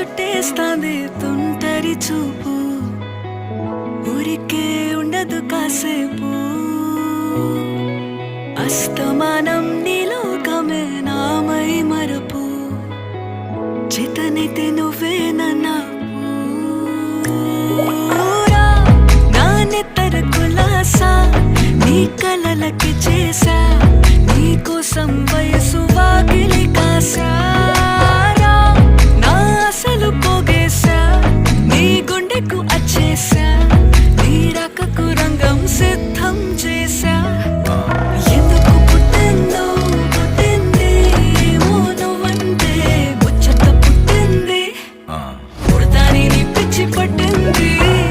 చుట్టేస్తాంది తుంటరి చూపు, ఊరికే ఉండదు కాసేపు. అస్తమానం నీలోకమే నామై మరపు, చేతనైతే నువ్వే నా నెత్తర కులాసా నీ కలలకి చేశా